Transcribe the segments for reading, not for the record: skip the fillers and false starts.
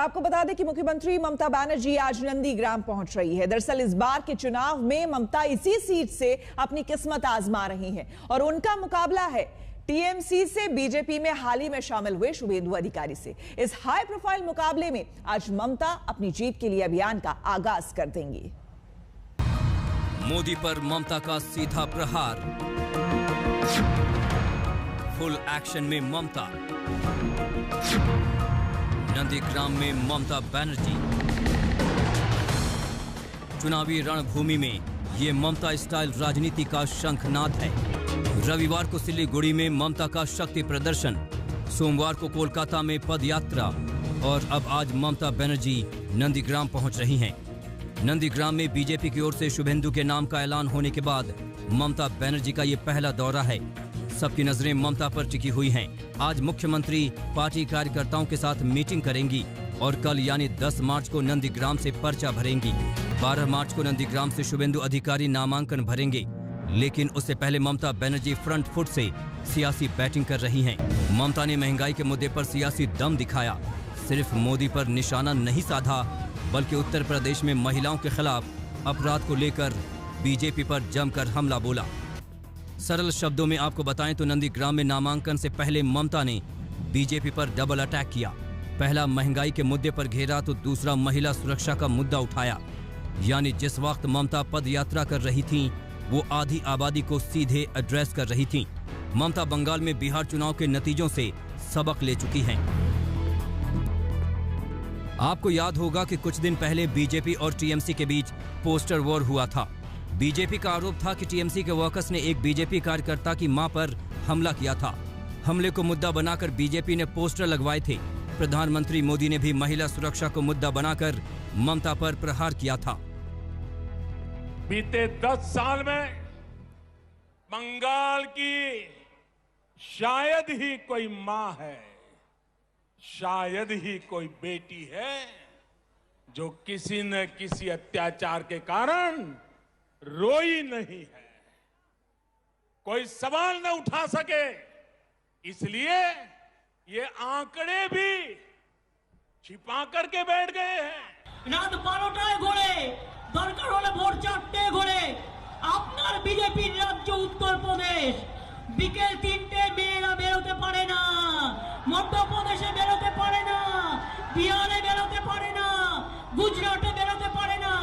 आपको बता दें कि मुख्यमंत्री ममता बनर्जी आज नंदीग्राम पहुंच रही है। दरअसल इस बार के चुनाव में ममता इसी सीट से अपनी किस्मत आजमा रही हैं और उनका मुकाबला है टीएमसी से बीजेपी में हाल ही में शामिल हुए शुभेंदु अधिकारी से। इस हाई प्रोफाइल मुकाबले में आज ममता अपनी जीत के लिए अभियान का आगाज कर देंगी। मोदी पर ममता का सीधा प्रहार, फुल एक्शन में ममता, नंदीग्राम में ममता बनर्जी। चुनावी रणभूमि में ये ममता स्टाइल राजनीति का शंखनाद है। रविवार को सिलीगुड़ी में ममता का शक्ति प्रदर्शन, सोमवार को कोलकाता में पदयात्रा और अब आज ममता बनर्जी नंदीग्राम पहुंच रही हैं। नंदीग्राम में बीजेपी की ओर से शुभेंदु के नाम का ऐलान होने के बाद ममता बनर्जी का ये पहला दौरा है। सबकी नजरें ममता पर टिकी हुई हैं। आज मुख्यमंत्री पार्टी कार्यकर्ताओं के साथ मीटिंग करेंगी और कल यानी 10 मार्च को नंदीग्राम से पर्चा भरेंगी। 12 मार्च को नंदीग्राम से शुभेंदु अधिकारी नामांकन भरेंगे, लेकिन उससे पहले ममता बनर्जी फ्रंट फुट से सियासी बैटिंग कर रही हैं। ममता ने महंगाई के मुद्दे पर सियासी दम दिखाया। सिर्फ मोदी पर निशाना नहीं साधा, बल्कि उत्तर प्रदेश में महिलाओं के खिलाफ अपराध को लेकर बीजेपी पर जमकर हमला बोला। सरल शब्दों में आपको बताएं तो नंदीग्राम में नामांकन से पहले ममता ने बीजेपी पर डबल अटैक किया। पहला महंगाई के मुद्दे पर घेरा तो दूसरा महिला सुरक्षा का मुद्दा उठाया। यानी जिस वक्त ममता पद यात्रा कर रही थीं, वो आधी आबादी को सीधे एड्रेस कर रही थीं। ममता बंगाल में बिहार चुनाव के नतीजों से सबक ले चुकी हैं। आपको याद होगा कि कुछ दिन पहले बीजेपी और टीएमसी के बीच पोस्टर वॉर हुआ था। बीजेपी का आरोप था कि टीएमसी के वर्कर्स ने एक बीजेपी कार्यकर्ता की मां पर हमला किया था। हमले को मुद्दा बनाकर बीजेपी ने पोस्टर लगवाए थे। प्रधानमंत्री मोदी ने भी महिला सुरक्षा को मुद्दा बनाकर ममता पर प्रहार किया था। बीते 10 साल में बंगाल की शायद ही कोई मां है, शायद ही कोई बेटी है जो किसी न किसी अत्याचार के कारण रोई नहीं है, कोई सवाल न उठा सके। इसलिए ये आंकड़े भी छिपा करके बैठ गए हैं। रात 12টায় ঘোরে, দরকার হলে ভোর 4টে ঘোরে। আপনার বিজেপি রাজ্য উত্তরপ্রদেশ বিকেল 3টে মেয়েরা বেরোতে পারে না, মধ্যপ্রদেশে বেরোতে পারে না, বিহারে বেরোতে পারে না, গুজরাটে বেরোতে পারে না।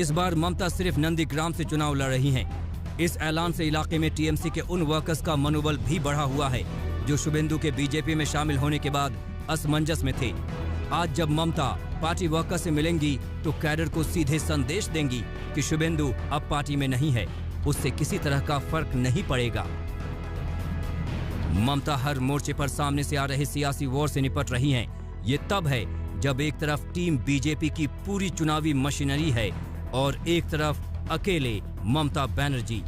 इस बार ममता सिर्फ नंदीग्राम से चुनाव लड़ रही हैं। इस ऐलान से इलाके में टीएमसी के उन वर्कर्स का मनोबल भी बढ़ा हुआ है जो शुभेंदु के बीजेपी में शामिल होने के बाद असमंजस में थे। आज जब ममता पार्टी वर्कर से मिलेंगी तो कैडर को सीधे संदेश देंगी कि शुभेंदु अब पार्टी में नहीं है, उससे किसी तरह का फर्क नहीं पड़ेगा। ममता हर मोर्चे पर सामने से आ रहे सियासी वॉर से निपट रही हैं। ये तब है जब एक तरफ टीम बीजेपी की पूरी चुनावी मशीनरी है और एक तरफ अकेले ममता बनर्जी।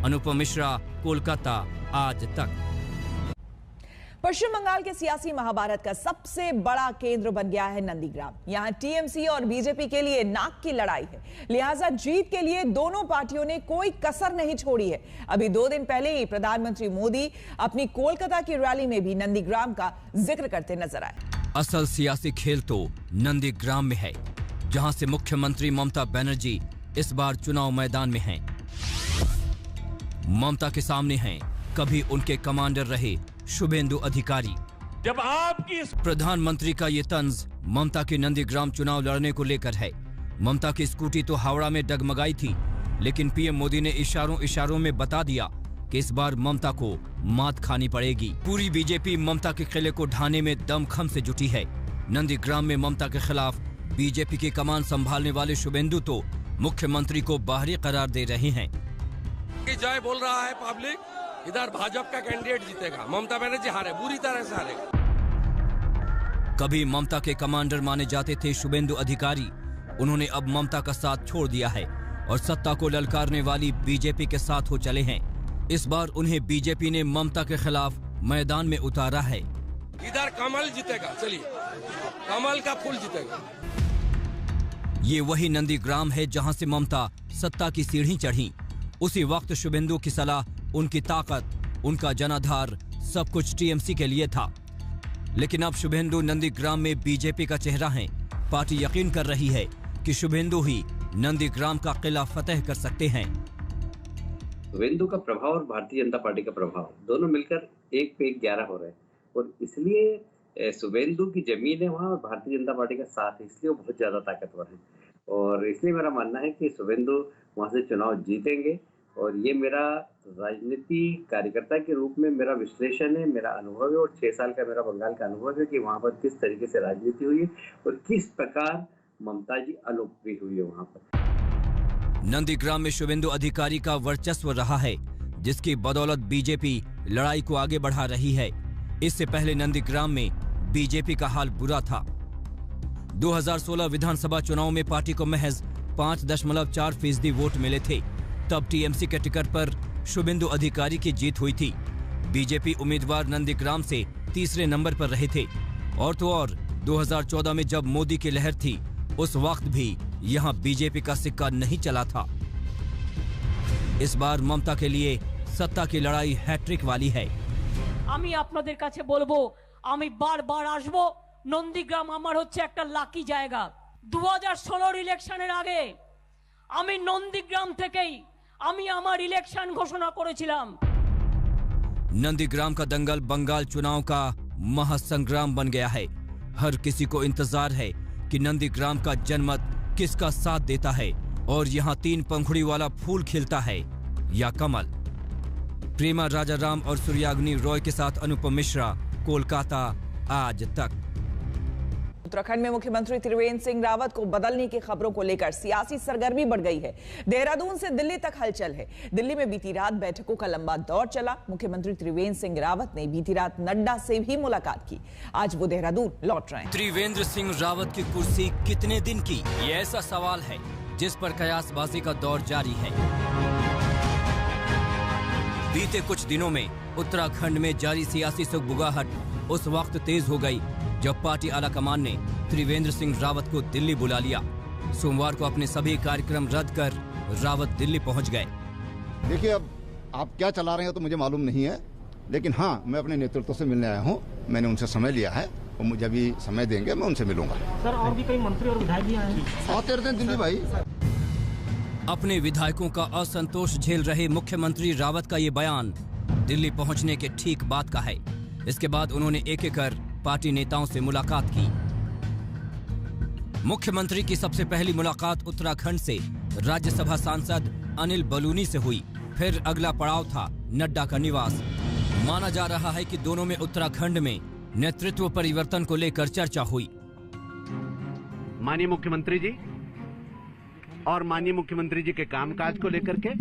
अनुपम मिश्रा, कोलकाता, आज तक। पश्चिम बंगाल के सियासी महाभारत का सबसे बड़ा केंद्र बन गया है नंदीग्राम। यहां टीएमसी और बीजेपी के लिए नाक की लड़ाई है, लिहाजा जीत के लिए दोनों पार्टियों ने कोई कसर नहीं छोड़ी है। अभी 2 दिन पहले ही प्रधानमंत्री मोदी अपनी कोलकाता की रैली में भी नंदीग्राम का जिक्र करते नजर आए। असल सियासी खेल तो नंदीग्राम में है, जहां से मुख्यमंत्री ममता बनर्जी इस बार चुनाव मैदान में हैं। ममता के सामने हैं कभी उनके कमांडर रहे शुभेंदु अधिकारी। जब आपकी प्रधानमंत्री का ये तंज ममता के नंदीग्राम चुनाव लड़ने को लेकर है। ममता की स्कूटी तो हावड़ा में डगमगाई थी, लेकिन पीएम मोदी ने इशारों में बता दिया कि इस बार ममता को मात खानी पड़ेगी। पूरी बीजेपी ममता के किले को ढाने में दमखम से जुटी है। नंदीग्राम में ममता के खिलाफ बीजेपी की कमान संभालने वाले शुभेंदु तो मुख्यमंत्री को बाहरी करार दे रहे हैं। जय बोल रहा है पब्लिक, इधर भाजपा का कैंडिडेट जीतेगा, ममता बनर्जी हारे, बुरी तरह से हारेगा। कभी ममता के कमांडर माने जाते थे शुभेंदु अधिकारी, उन्होंने अब ममता का साथ छोड़ दिया है और सत्ता को ललकारने वाली बीजेपी के साथ हो चले हैं। इस बार उन्हें बीजेपी ने ममता के खिलाफ मैदान में उतारा है। इधर कमल जीतेगा, चलिए कमल का फूल जीतेगा। ये वही नंदीग्राम है जहां से ममता सत्ता की सीढ़ी चढ़ी। उसी वक्त शुभेंदु की सलाह, उनकी ताकत, उनका जनाधार सब कुछ टीएमसी के लिए था। लेकिन अब शुभेंदु नंदीग्राम में बीजेपी का चेहरा है। पार्टी यकीन कर रही है कि शुभेंदु ही नंदीग्राम का किला फतेह कर सकते हैं। शुभेंदु का प्रभाव और भारतीय जनता पार्टी का प्रभाव दोनों मिलकर 1 पे 11 हो रहे हैं और इसलिए शुभेंदु की जमीन है वहाँ और भारतीय जनता पार्टी का साथ है, इसलिए वो बहुत ज्यादा ताकतवर है और इसलिए मेरा मानना है कि शुभेंदु वहाँ से चुनाव जीतेंगे और ये मेरा राजनीति कार्यकर्ता के रूप में मेरा विश्लेषण है, मेरा अनुभव है और 6 साल का मेरा बंगाल का अनुभव है कि वहाँ पर किस तरीके से राजनीति हुई है और किस प्रकार ममता जी अलोकप्रिय हुई है वहाँ पर। नंदीग्राम में शुभेंदु अधिकारी का वर्चस्व रहा है, जिसकी बदौलत बीजेपी लड़ाई को आगे बढ़ा रही है। इससे पहले नंदीग्राम में बीजेपी का हाल बुरा था। 2016 विधानसभा चुनाव में पार्टी को महज 5.4% वोट मिले थे। तब टीएमसी के टिकट पर शुभेंदु अधिकारी की जीत हुई थी। बीजेपी उम्मीदवार नंदीग्राम से तीसरे नंबर पर रहे थे। और तो और 2014 में जब मोदी की लहर थी, उस वक्त भी यहाँ बीजेपी का सिक्का नहीं चला था। इस बार ममता के लिए सत्ता की लड़ाई हैट्रिक वाली है। আমি আপনাদের কাছে বলবো, আমি বারবার আসবো, নন্দীগ্রাম আমার হচ্ছে একটা লাকি জায়গা। 2016 ইলেকশনের আগে আমি নন্দীগ্রাম থেকেই আমি আমার ইলেকশন ঘোষণা করেছিলাম। नंदीग्राम का दंगल बंगाल चुनाव का महासंग्राम बन गया है। हर किसी को इंतजार है कि नंदीग्राम का जनमत किसका साथ देता है और यहाँ 3 पंखुड़ी वाला फूल खिलता है या कमल। प्रेमा राजाराम और सूर्याग्नि रॉय के साथ अनुपम मिश्रा, कोलकाता आज तक। उत्तराखंड में मुख्यमंत्री त्रिवेंद्र सिंह रावत को बदलने की खबरों को लेकर सियासी सरगर्मी बढ़ गई है। देहरादून से दिल्ली तक हलचल है। दिल्ली में बीती रात बैठकों का लंबा दौर चला। मुख्यमंत्री त्रिवेंद्र सिंह रावत ने बीती रात नड्डा से भी मुलाकात की। आज वो देहरादून लौट रहे हैं। त्रिवेंद्र सिंह रावत की कुर्सी कितने दिन की, ये ऐसा सवाल है जिस पर कयासबाजी का दौर जारी है। बीते कुछ दिनों में उत्तराखंड में जारी सियासी सुगबुगाहट उस वक्त तेज हो गई जब पार्टी आलाकमान ने त्रिवेंद्र सिंह रावत को दिल्ली बुला लिया। सोमवार को अपने सभी कार्यक्रम रद्द कर रावत दिल्ली पहुंच गए। देखिए, अब आप क्या चला रहे हैं तो मुझे मालूम नहीं है, लेकिन हाँ, मैं अपने नेतृत्व से मिलने आया हूँ। मैंने उनसे समय लिया है और मुझे अभी समय देंगे, मैं उनसे मिलूंगा। सर, और भी कई मंत्री और विधायक भी आए हैं। आते रहते हैं दिल्ली भाई। अपने विधायकों का असंतोष झेल रहे मुख्यमंत्री रावत का ये बयान दिल्ली पहुंचने के ठीक बाद का है। इसके बाद उन्होंने एक एक कर पार्टी नेताओं से मुलाकात की। मुख्यमंत्री की सबसे पहली मुलाकात उत्तराखंड से राज्यसभा सांसद अनिल बलूनी से हुई। फिर अगला पड़ाव था नड्डा का निवास। माना जा रहा है कि दोनों में उत्तराखंड में नेतृत्व परिवर्तन को लेकर चर्चा हुई। माननीय मुख्यमंत्री जी और माननीय मुख्यमंत्री जी के कामकाज को लेकर के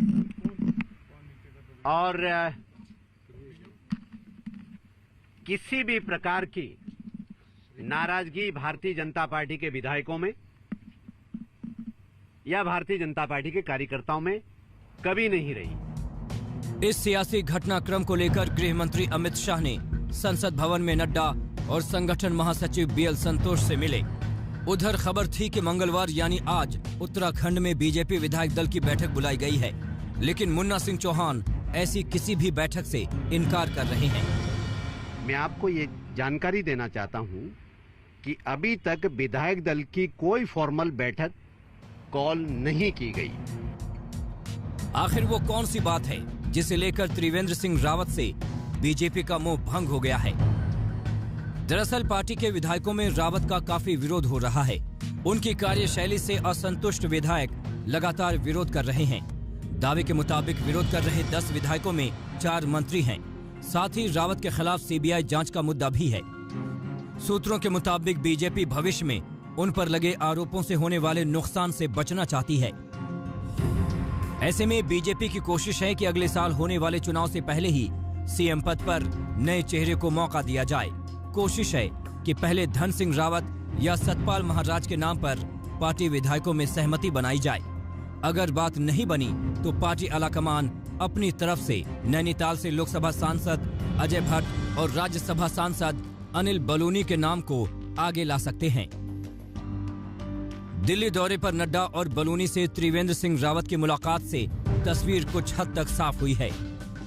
और किसी भी प्रकार की नाराजगी भारतीय जनता पार्टी के विधायकों में या भारतीय जनता पार्टी के कार्यकर्ताओं में कभी नहीं रही। इस सियासी घटनाक्रम को लेकर गृह मंत्री अमित शाह ने संसद भवन में नड्डा और संगठन महासचिव बीएल संतोष से मिले। उधर खबर थी कि मंगलवार यानी आज उत्तराखंड में बीजेपी विधायक दल की बैठक बुलाई गई है, लेकिन मुन्ना सिंह चौहान ऐसी किसी भी बैठक से इनकार कर रहे हैं। मैं आपको ये जानकारी देना चाहता हूं कि अभी तक विधायक दल की कोई फॉर्मल बैठक कॉल नहीं की गई। आखिर वो कौन सी बात है जिसे लेकर त्रिवेंद्र सिंह रावत से बीजेपी का मोह भंग हो गया है? दरअसल पार्टी के विधायकों में रावत का काफी विरोध हो रहा है। उनकी कार्यशैली से असंतुष्ट विधायक लगातार विरोध कर रहे हैं। दावे के मुताबिक विरोध कर रहे 10 विधायकों में 4 मंत्री हैं। साथ ही रावत के खिलाफ सीबीआई जांच का मुद्दा भी है। सूत्रों के मुताबिक बीजेपी भविष्य में उन पर लगे आरोपों से होने वाले नुकसान से बचना चाहती है। ऐसे में बीजेपी की कोशिश है कि अगले साल होने वाले चुनाव से पहले ही सीएम पद पर नए चेहरे को मौका दिया जाए। कोशिश है कि पहले धन सिंह रावत या सतपाल महाराज के नाम पर पार्टी विधायकों में सहमति बनाई जाए। अगर बात नहीं बनी तो पार्टी आलाकमान अपनी तरफ से नैनीताल से लोकसभा सांसद अजय भट्ट और राज्यसभा सांसद अनिल बलूनी के नाम को आगे ला सकते हैं। दिल्ली दौरे पर नड्डा और बलूनी से त्रिवेंद्र सिंह रावत की मुलाकात से तस्वीर कुछ हद तक साफ हुई है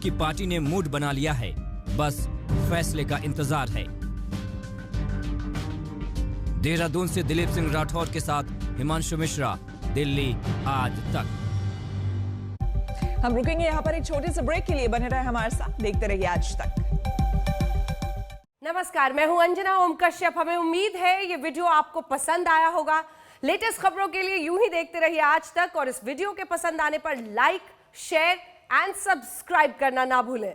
कि पार्टी ने मूड बना लिया है, बस फैसले का इंतजार है। देहरादून से दिलीप सिंह राठौर के साथ हिमांशु मिश्रा, दिल्ली आज तक। हम रुकेंगे यहाँ पर एक छोटे से ब्रेक के लिए, बने रहे हमारे साथ, देखते रहिए आज तक। नमस्कार, मैं हूं अंजना ओम कश्यप। हमें उम्मीद है ये वीडियो आपको पसंद आया होगा। लेटेस्ट खबरों के लिए यूं ही देखते रहिए आज तक, और इस वीडियो के पसंद आने पर लाइक, शेयर एंड सब्सक्राइब करना ना भूलें।